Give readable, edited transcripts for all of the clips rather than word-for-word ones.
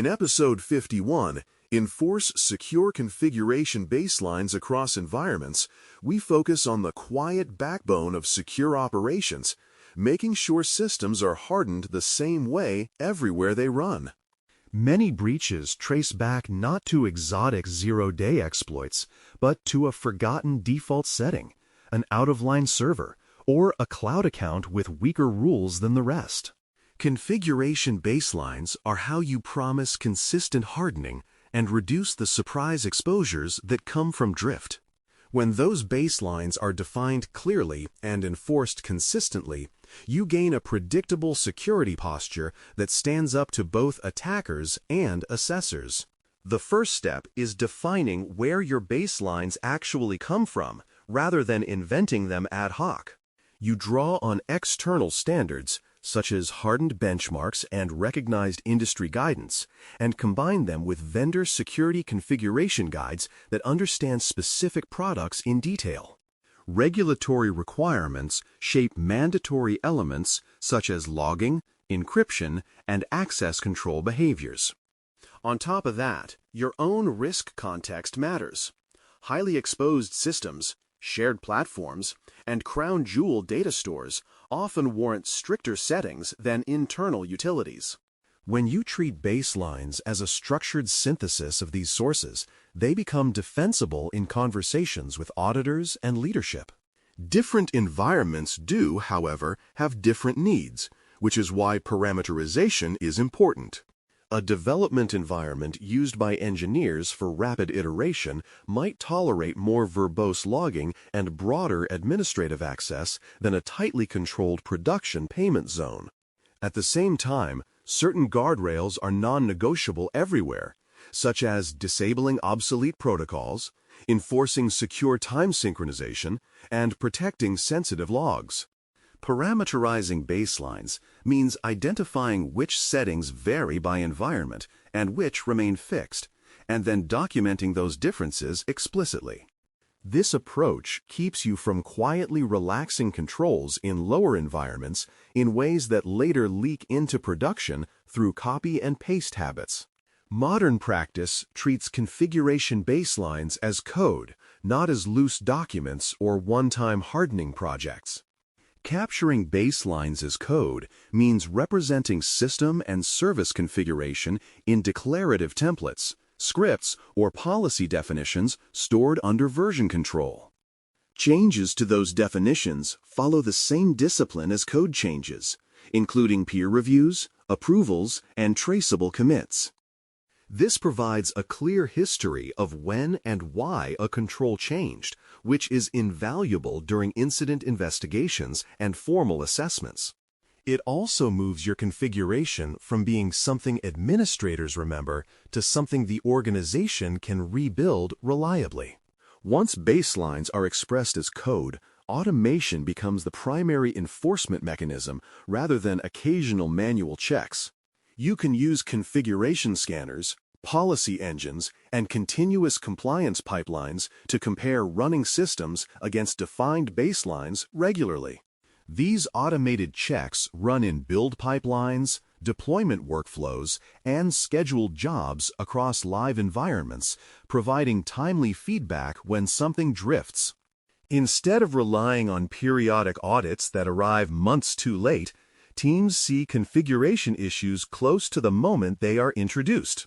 In Episode 51, Enforce Secure Configuration Baselines Across Environments, we focus on the quiet backbone of secure operations, making sure systems are hardened the same way everywhere they run. Many breaches trace back not to exotic zero-day exploits, but to a forgotten default setting, an out-of-line server, or a cloud account with weaker rules than the rest. Configuration baselines are how you promise consistent hardening and reduce the surprise exposures that come from drift. When those baselines are defined clearly and enforced consistently, you gain a predictable security posture that stands up to both attackers and assessors. The first step is defining where your baselines actually come from, rather than inventing them ad hoc. You draw on external standards, such as hardened benchmarks and recognized industry guidance, and combine them with vendor security configuration guides that understand specific products in detail. Regulatory requirements shape mandatory elements such as logging, encryption, and access control behaviors. On top of that, your own risk context matters. Highly exposed systems, shared platforms, and crown jewel data stores often warrant stricter settings than internal utilities. When you treat baselines as a structured synthesis of these sources, they become defensible in conversations with auditors and leadership. Different environments do, however, have different needs, which is why parameterization is important. A development environment used by engineers for rapid iteration might tolerate more verbose logging and broader administrative access than a tightly controlled production payment zone. At the same time, certain guardrails are non-negotiable everywhere, such as disabling obsolete protocols, enforcing secure time synchronization, and protecting sensitive logs. Parameterizing baselines means identifying which settings vary by environment and which remain fixed, and then documenting those differences explicitly. This approach keeps you from quietly relaxing controls in lower environments in ways that later leak into production through copy and paste habits. Modern practice treats configuration baselines as code, not as loose documents or one-time hardening projects. Capturing baselines as code means representing system and service configuration in declarative templates, scripts, or policy definitions stored under version control. Changes to those definitions follow the same discipline as code changes, including peer reviews, approvals, and traceable commits. This provides a clear history of when and why a control changed, which is invaluable during incident investigations and formal assessments. It also moves your configuration from being something administrators remember to something the organization can rebuild reliably. Once baselines are expressed as code, automation becomes the primary enforcement mechanism rather than occasional manual checks. You can use configuration scanners, policy engines, and continuous compliance pipelines to compare running systems against defined baselines regularly. These automated checks run in build pipelines, deployment workflows, and scheduled jobs across live environments, providing timely feedback when something drifts. Instead of relying on periodic audits that arrive months too late, teams see configuration issues close to the moment they are introduced.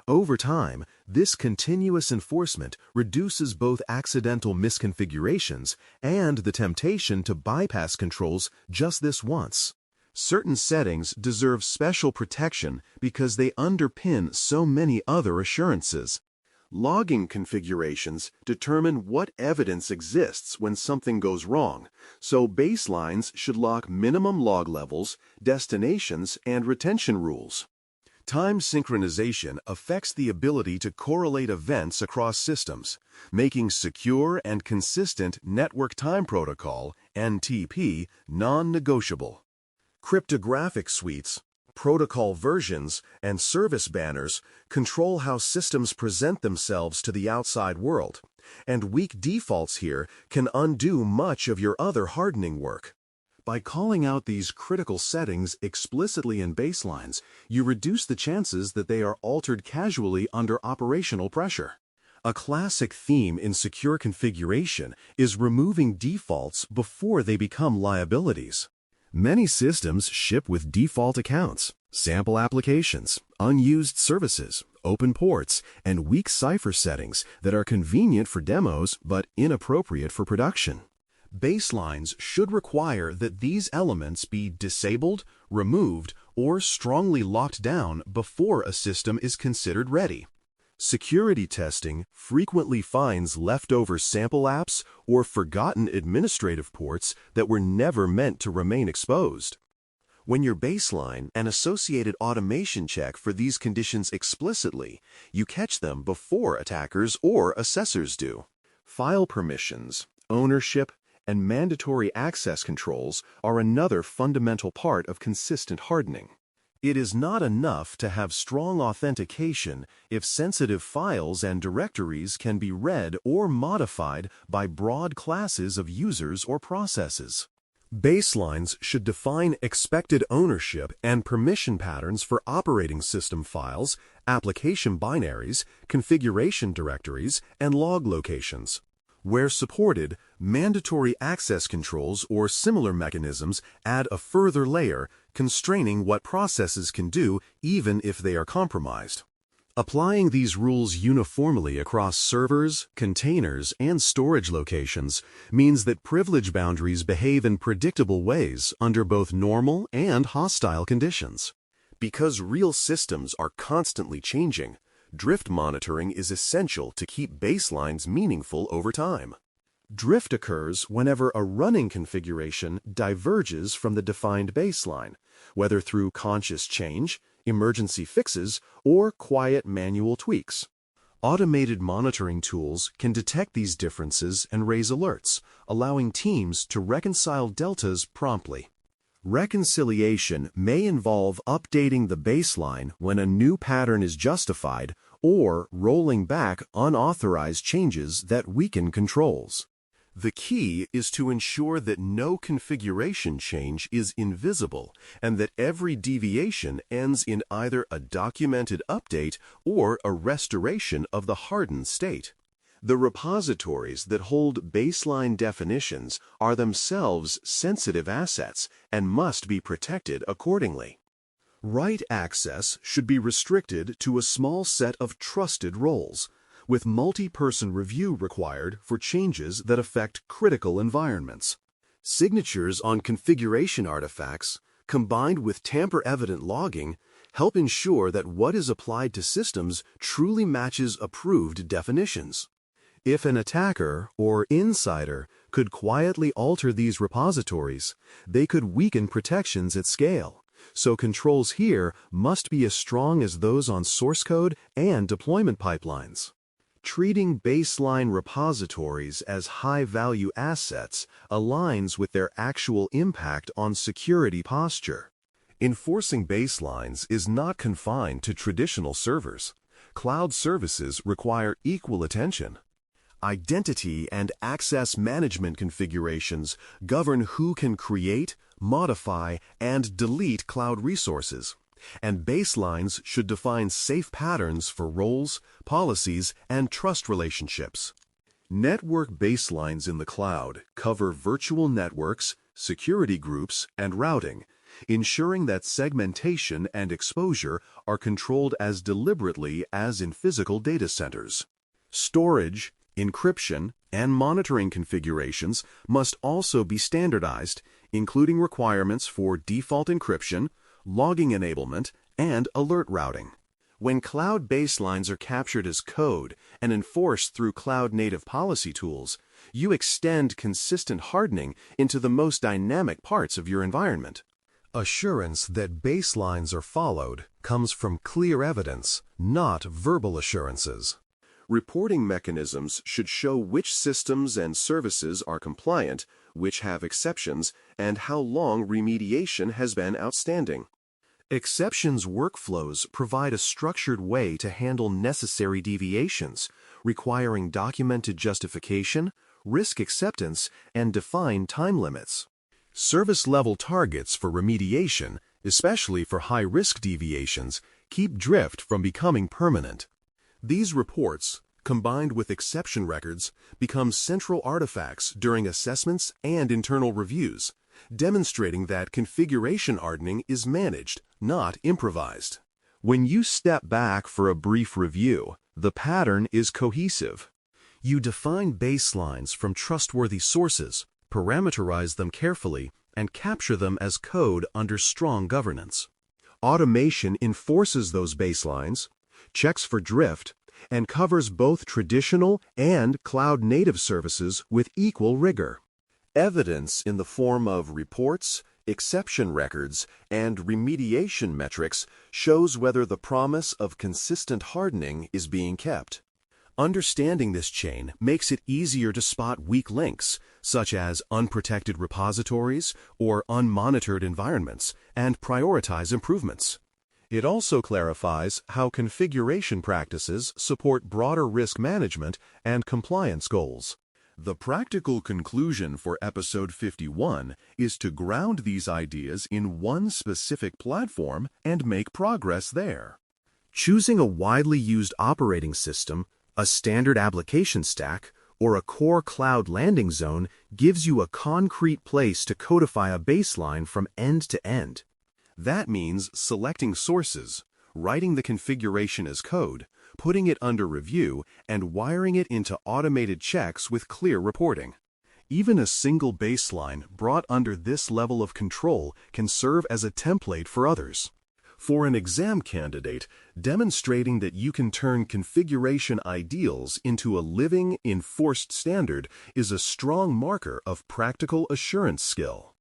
Over time, this continuous enforcement reduces both accidental misconfigurations and the temptation to bypass controls just this once. Certain settings deserve special protection because they underpin so many other assurances. Logging configurations determine what evidence exists when something goes wrong, so baselines should lock minimum log levels, destinations, and retention rules. Time synchronization affects the ability to correlate events across systems, making secure and consistent network time protocol, NTP, non-negotiable. Cryptographic suites, protocol versions, and service banners control how systems present themselves to the outside world, and weak defaults here can undo much of your other hardening work. By calling out these critical settings explicitly in baselines, you reduce the chances that they are altered casually under operational pressure. A classic theme in secure configuration is removing defaults before they become liabilities. Many systems ship with default accounts, sample applications, unused services, open ports, and weak cipher settings that are convenient for demos but inappropriate for production. Baselines should require that these elements be disabled, removed, or strongly locked down before a system is considered ready. Security testing frequently finds leftover sample apps or forgotten administrative ports that were never meant to remain exposed. When your baseline and associated automation check for these conditions explicitly, you catch them before attackers or assessors do. File permissions, ownership, and mandatory access controls are another fundamental part of consistent hardening. It is not enough to have strong authentication if sensitive files and directories can be read or modified by broad classes of users or processes. Baselines should define expected ownership and permission patterns for operating system files, application binaries, configuration directories, and log locations. Where supported, mandatory access controls or similar mechanisms add a further layer, constraining what processes can do even if they are compromised. Applying these rules uniformly across servers, containers, and storage locations means that privilege boundaries behave in predictable ways under both normal and hostile conditions. Because real systems are constantly changing, drift monitoring is essential to keep baselines meaningful over time. Drift occurs whenever a running configuration diverges from the defined baseline, whether through conscious change, emergency fixes, or quiet manual tweaks. Automated monitoring tools can detect these differences and raise alerts, allowing teams to reconcile deltas promptly. Reconciliation may involve updating the baseline when a new pattern is justified or rolling back unauthorized changes that weaken controls. The key is to ensure that no configuration change is invisible and that every deviation ends in either a documented update or a restoration of the hardened state. The repositories that hold baseline definitions are themselves sensitive assets and must be protected accordingly. Write access should be restricted to a small set of trusted roles, with multi-person review required for changes that affect critical environments. Signatures on configuration artifacts, combined with tamper-evident logging, help ensure that what is applied to systems truly matches approved definitions. If an attacker or insider could quietly alter these repositories, they could weaken protections at scale, so controls here must be as strong as those on source code and deployment pipelines. Treating baseline repositories as high-value assets aligns with their actual impact on security posture. Enforcing baselines is not confined to traditional servers. Cloud services require equal attention. Identity and access management configurations govern who can create, modify, and delete cloud resources, and baselines should define safe patterns for roles, policies, and trust relationships. Network baselines in the cloud cover virtual networks, security groups, and routing, ensuring that segmentation and exposure are controlled as deliberately as in physical data centers. Storage, encryption, and monitoring configurations must also be standardized, including requirements for default encryption, logging enablement, and alert routing. When cloud baselines are captured as code and enforced through cloud-native policy tools, you extend consistent hardening into the most dynamic parts of your environment. Assurance that baselines are followed comes from clear evidence, not verbal assurances. Reporting mechanisms should show which systems and services are compliant, which have exceptions, and how long remediation has been outstanding. Exceptions workflows provide a structured way to handle necessary deviations, requiring documented justification, risk acceptance, and defined time limits. Service-level targets for remediation, especially for high-risk deviations, keep drift from becoming permanent. These reports, combined with exception records, become central artifacts during assessments and internal reviews, demonstrating that configuration hardening is managed, not improvised. When you step back for a brief review, the pattern is cohesive. You define baselines from trustworthy sources, parameterize them carefully, and capture them as code under strong governance. Automation enforces those baselines, checks for drift, and covers both traditional and cloud-native services with equal rigor. Evidence in the form of reports, exception records, and remediation metrics shows whether the promise of consistent hardening is being kept. Understanding this chain makes it easier to spot weak links, such as unprotected repositories or unmonitored environments, and prioritize improvements. It also clarifies how configuration practices support broader risk management and compliance goals. The practical conclusion for Episode 51 is to ground these ideas in one specific platform and make progress there. Choosing a widely used operating system, a standard application stack, or a core cloud landing zone gives you a concrete place to codify a baseline from end to end. That means selecting sources, writing the configuration as code, putting it under review, and wiring it into automated checks with clear reporting. Even a single baseline brought under this level of control can serve as a template for others. For an exam candidate, demonstrating that you can turn configuration ideals into a living, enforced standard is a strong marker of practical assurance skill.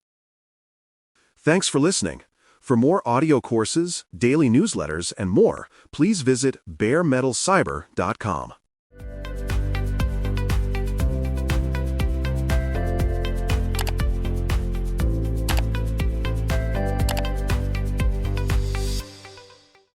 Thanks for listening. For more audio courses, daily newsletters, and more, please visit baremetalcyber.com.